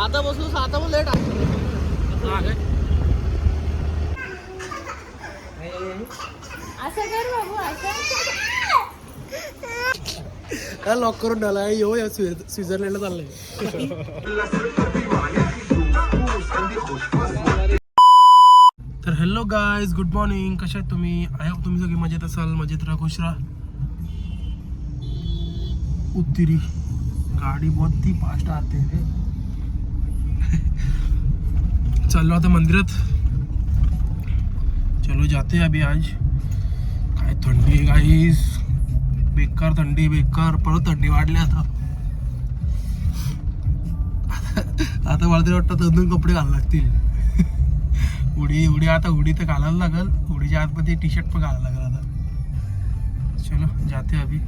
आता बसलो आता मग लेट असं कर बाबू काय लॉक करून ठेवला यो या स्वित्झर्लंडला चाललंय. तर हॅलो गाईज, गुड मॉर्निंग. कशा आहेत तुम्ही? आय होप तुम्ही सगळे मजेत असाल. मजेत राहा, खुश राहा. उत्तरी गाडी बहुत ही फास्ट आते हैं. चाललो आता मंदिरात. चलो जाते अभी. आज काय थंडी आहे गाईस, बेकार थंडी, बेकार. परत थंडी वाढली आता. आता मला तरी वाटतं 2 कपडे घालायला लागतील. उडी आता उडी तर घालायला लागल. उडीच्या आतमध्ये टी शर्ट पण घालायला लागल आता. चलो जाते अभी.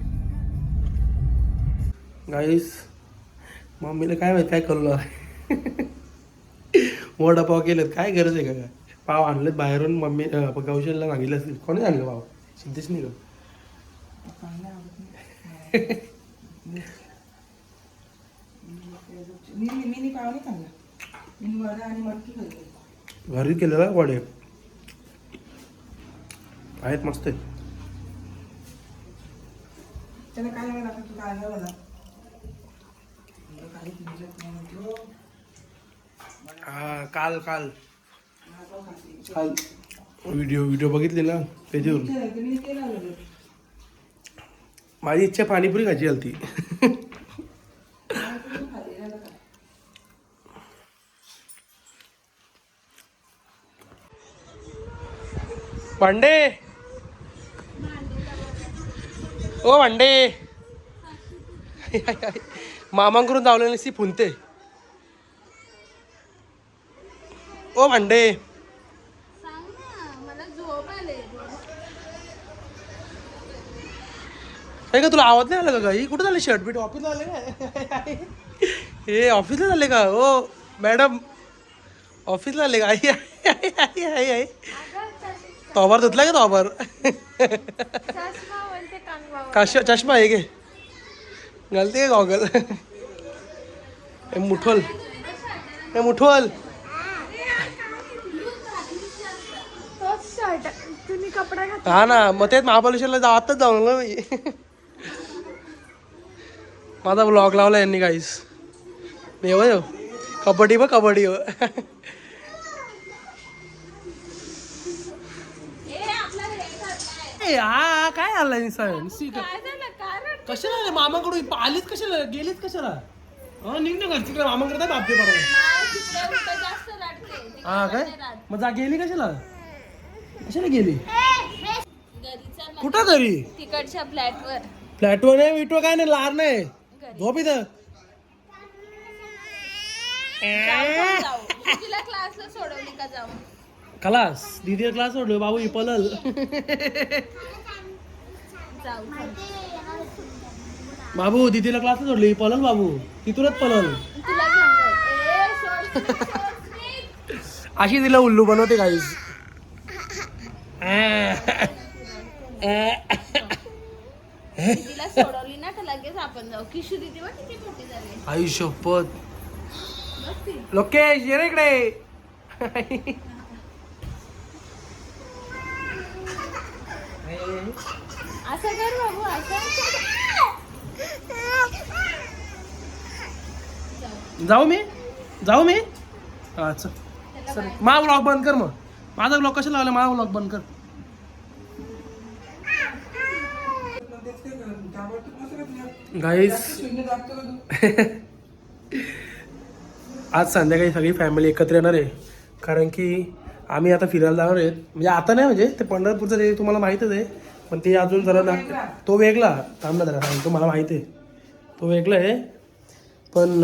गाईस मम्मीला काय माहिती काय करू वडापाव केलेत. काय गरज आहे का? काय पाव आणलेत बाहेरून. मम्मी कौशलला सांगितलं असतील. कोणी आणलं पाव? सिद्धेश नाही का? घरी केलेला वडे आहेत, मस्त आहेत. हा काल काल काल व्हिडिओ बघितले ना त्याच्यावर. माझी इच्छा पाणीपुरी खायची आलती. भांडे ओ भांडे मामांकडून जावले नसती फुनते. ओ भांडे काय का तुला आवाज नाही आला का? ही कुठं झाले? शर्ट बीट ऑफिसला आले काय? हे ऑफिसला झाले का? ओ मॅडम ऑफिसला आले का? आई तोबार धुतला का? तोबार चष्मा आहे गे घालते का गॉगल? मुठवल मुठवल हा ना. मग तेच महाबळेश्वरला आताच जाऊ ना मी. माझा ब्लॉग लावला यांनी गाईस. येऊ कबड्डी बघ कबड्डी. हा काय आलाय सण? कशाला आले मामाकडून? आलीच कशाला? गेलीच कशाला? निघ ना घरची. मामाकडे काय बापे पडा. हा काय मग जा गेली कशाला? कशाला गेली? कुठं घरी? तिकडच्या फ्लॅटवर. फ्लॅटवर नाही विटवर काय नाही. लार नाही झोप इथं. क्लासला सोडवली का? जाऊ क्लास दीदी क्लास सोडलो बाबू. ही पलल बाबू. दीदीला क्लास सोडली पलल बाबू. तिथूनच पलल. अशी तिला उल्लू बनवते गाईस. तिला सोडवली ना तर लगेच आपण जाऊ. किशू दीदी बघ किती मोठी झाली. आई शपथ. लोकेश ये रे इकडे. असं कर बाबू असं. जाऊ मी. अच्छा माझा ब्लॉग बंद कर. मग माझा ब्लॉग कशाला लावला? माझा ब्लॉग बंद कर. गाईस आज संध्याकाळी सगळी फॅमिली एकत्र येणार आहे. कारण की आम्ही आता फिरायला जाणार आहेत. म्हणजे आता नाही, म्हणजे ते पंढरपूरचं ते तुम्हाला माहीतच आहे. पण ते अजून जरा ना तो वेगळा. थांब ना जरा सांगतो. मला माहिती आहे तो वेगळा आहे. पण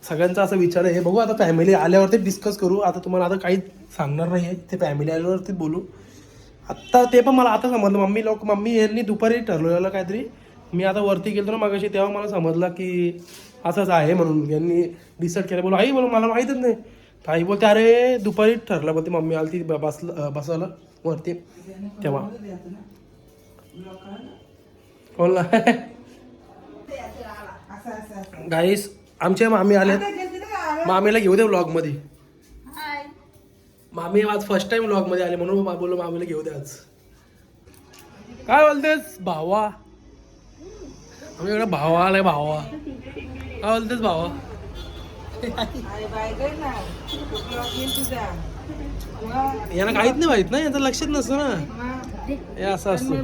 सगळ्यांचा असा विचार आहे. बघू आता फॅमिली आल्यावरती डिस्कस करू. आता तुम्हाला आता काहीच सांगणार नाही आहे. ते फॅमिली आल्यावरती बोलू. आत्ता ते पण मला आता समजलं. मम्मी यांनी दुपारी ठरवलेलं काहीतरी. मी आता वरती गेलो ना मागाशी, तेव्हा मला समजलं की असंच आहे म्हणून. यांनी डिसाईड केलं. बोलू आई बोलू मला माहीतच नाही. तर आई बोलते अरे दुपारी ठरलं. बोलते मम्मी आली ती बसायला वरती तेव्हा. कोणला गाईस आमचे मामी आलेत. मामीला घेऊ दे व्लॉग मध्ये. हाय. मामी आज फर्स्ट टाइम व्लॉग मध्ये आले म्हणून बोललो मामीला घेऊ दे आज. काय बोलतेस भावा? आमच्याकडे भावा आलाय भावा. काय बोलतेस भावा? यांना काहीच नाही माहित ना, यांचं लक्षात नसतं ना. हे असं असतं.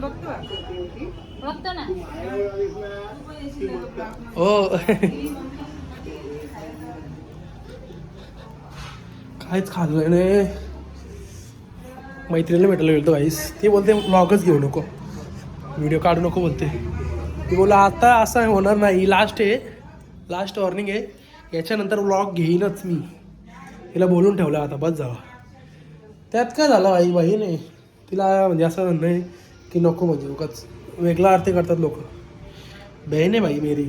बघतो ना. हो. काहीच खाल्लं नाही. मैत्रिणीला भेटायला गेलो गाईस. ती बोलते व्लॉगच घेऊ नको, व्हिडिओ काढू नको बोलते. ती बोला आता असं होणार नाही, लास्ट आहे, लास्ट वॉर्निंग आहे, याच्यानंतर व्लॉग घेईनच मी. तिला बोलून ठेवलं आता बस झाला. त्यात काय झालं आई बाई नाही तिला म्हणजे असं म्हणणं आहे की नको म्हणजे उगाच वेगळा अर्थ करतात लोक. बहीण आहे बाई मेरी.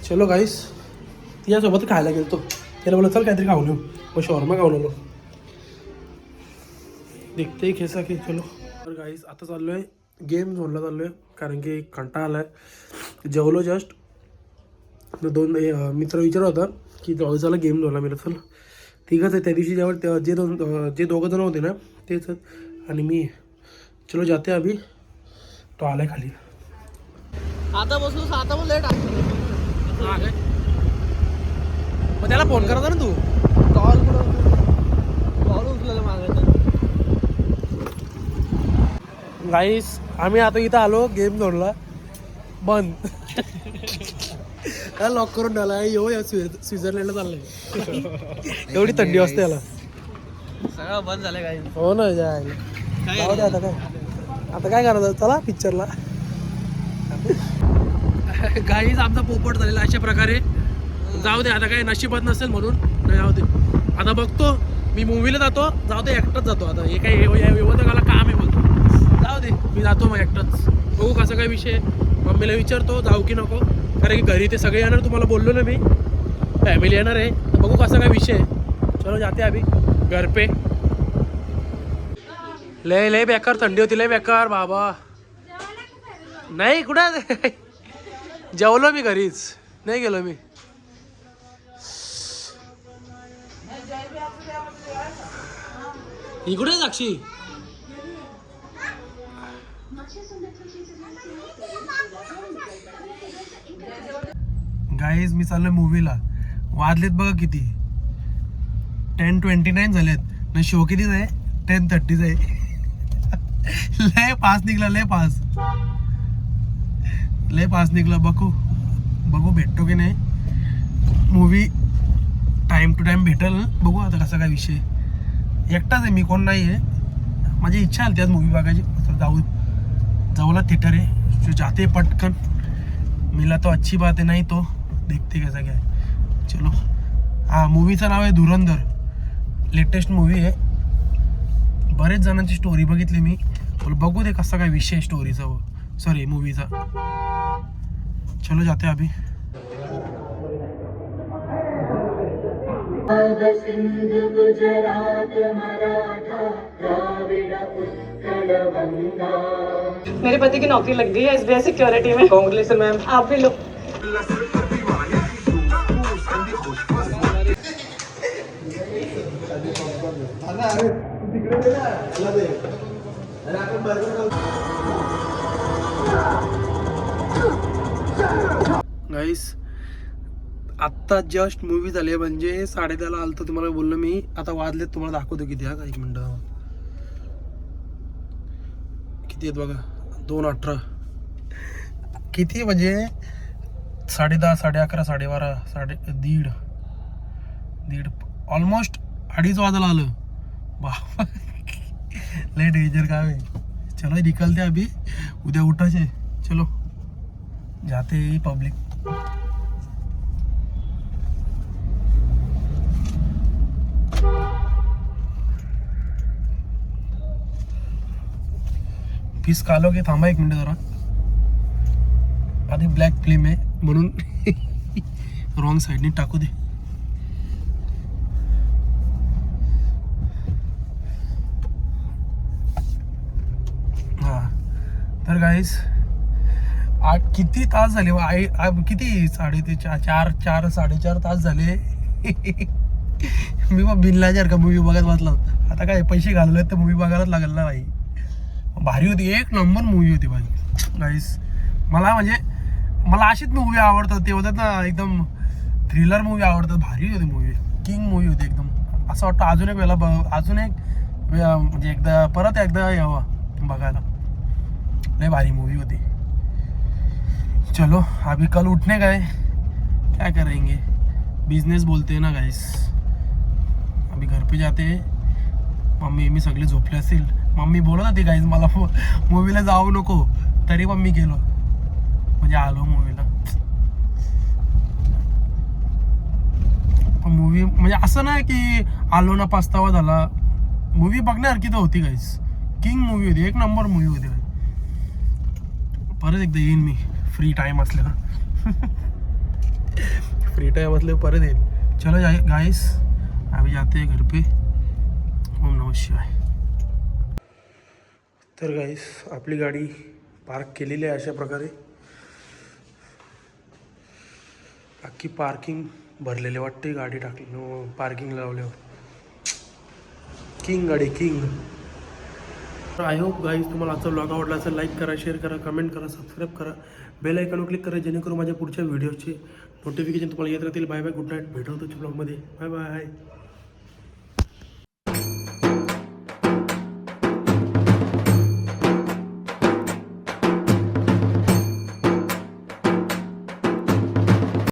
चलो गाईस तिच्यासोबत खायला गेलो. त्याला बोला चल काहीतरी खाऊन येऊ. मग शॉर्मा खाऊन आलो. देखते ही कैसा की चलो. तर गाईस आता चाललो आहे गेम झोनला चाललो आहे, कारण की कंटाळा आला आहे. जेवलो जस्ट. दोन मित्र विचारत होता की चला गेम झोनला. मिळत चला ठीकच आहे. त्या दिवशी जेव्हा जे दोघं जण होते ना तेच आणि मी. चलो जाते अभि. तो आलाय खाली. आता बसलो 7 लेट. मग त्याला फोन करायचा ना तू. कॉल उचलायला मागायचं. गाईस आम्ही आता इथं आलो गेम झोनला. बंद. काय लॉक करून ठेवला या स्वित्झर्लंडला चाललंय. एवढी थंडी असते याला. सगळं बंद झालं काय. हो ना जायला. जाऊ दे आता काय. आता काय करायचं चला पिक्चरला. गाईज आमचा पोपट झालेला अशा प्रकारे. जाऊ दे आता काय नशिबात नसेल म्हणून नाही जाऊ दे. आता बघतो मी मूवीला जातो. जाऊ दे एकटाच जातो आता. हे काय युवकाला काम आहे बोलतो. जाऊ दे मी जातो मग एकटाच. बघू कसा काय विषय. मम्मीला विचारतो जाऊ की नको, कारण की घरी ते सगळे येणार. तुम्हाला बोललो ना मी फॅमिली येणार आहे. बघू कसा काय विषय. चलो जाते अभि घर पे. लय बेकार थंडी होती. लय बेकार बाबा. नाही कुठं जेवलो मी घरीच. नाही गेलो मी. इकडे साक्षी. गाईज मी चाललोय मूवीला. वाजलेत बघा किती. 10:29 झालेत ना. शो कितीच आहे 10:30 आहे. लय पास निघला. लय पास निघला. बघू भेटतो की नाही. मूवी टाइम टू टाइम भेटेल. बघू आता कसा काय विषय. एकटाच आहे मी, कोण नाही आहे. माझी इच्छा आली त्याच मूवी बघायची. जाऊला थिएटर आहे जो जाते पटकन. मिला तो अच्छी बात है, नाही तो देखते कैसा क्या है. चलो. हा मूवीचं नाव आहे धुरंधर. लेटेस्ट मूवी आहे. बरेच जणांची स्टोरी बघितली मी. बघू दे कसा काय विषय स्टोरीचा सॉरी मूवीचा. चलो जाते अभी. मेरे पति की नौकरी लग गई है SBI सिक्योरिटी में. Congratulation ma'am. आप भी लो. गाईस आत्ता जस्ट मूवी झाली म्हणजे 10:30 आलं. तुम्हाला बोललो मी. आता वाजलेत तुम्हाला दाखवतो किती. हा एक मिनिट. किती आहेत बघा. 2:18. किती म्हणजे 10:30 11:30 12:30 दीड ऑलमोस्ट 2:30 वाजायला आलं. बाबा लय डेंजर काम आहे. चलो निकलते अभी. उद्या उठायचे. चलो जाते पब्लिक. पीस कालोगे. थांबा एक मिनिट जरा. आधी ब्लॅक फिल्म आहे म्हणून रॉंग साईडने टाकू दे. हा तर गाईस किती तास झाले किती 4.5 तास झाले. मी मग बिनलाजार का मूवी बघत बसला. आता काय पैसे घालवले तर मूवी बघायलाच लागेल ना भाई. भारी होती, एक नंबर मूवी होती भाई गाईस. मला अशीच मूवी आवडतात, ते होतात ना एकदम थ्रिलर मूवी आवडतात. भारी होती मूवी, किंग मूवी होती एकदम. असं वाटतं अजून एक म्हणजे परत एकदा यावं बघायला. लय भारी मूवी होती. चलो अभी कल उठने का है, क्या करेंगे, बिजनेस बोलते हैं ना गाइस. अभी घर पे जाते हैं. मम्मी सगळे झोपले असतील. मम्मी बोलत होती गाईज मला मूवीला जाऊ नको, तरी पण मी गेलो, म्हणजे आलो मूवीला. मूवी म्हणजे असं नाही की आलो ना पस्तावा झाला. मूवी बघण्यासारखी तर होती गाईज. किंग मूवी होती, एक नंबर मूवी होती. परत एकदा येईन मी फ्री टाइम असल्यावर. फ्री टाइम असल्यावर परत येईल. चलो गाइस अभी जाते हैं घर पे. ओम नमः शिवाय. तर गाइस आपली गाडी पार्क केलेली आहे अशा प्रकारे. अख्खी पार्किंग भरलेले वाटते. गाडी टाकली पार्किंग लावल्यावर. किंग गाडी किंग. तर आय होप गाईज तुम्हाला आजचा व्लॉग आवडला असेल. लाईक करा, शेअर करा, कमेंट करा, सबस्क्राईब करा, बेल आयकॉनवर क्लिक करा, जेणेकरून माझ्या पुढच्या व्हिडिओचे नोटिफिकेशन तुम्हाला येत राहतील. Bye bye, good night. भेटू तुमच्या ब्लॉगमध्ये. Bye bye.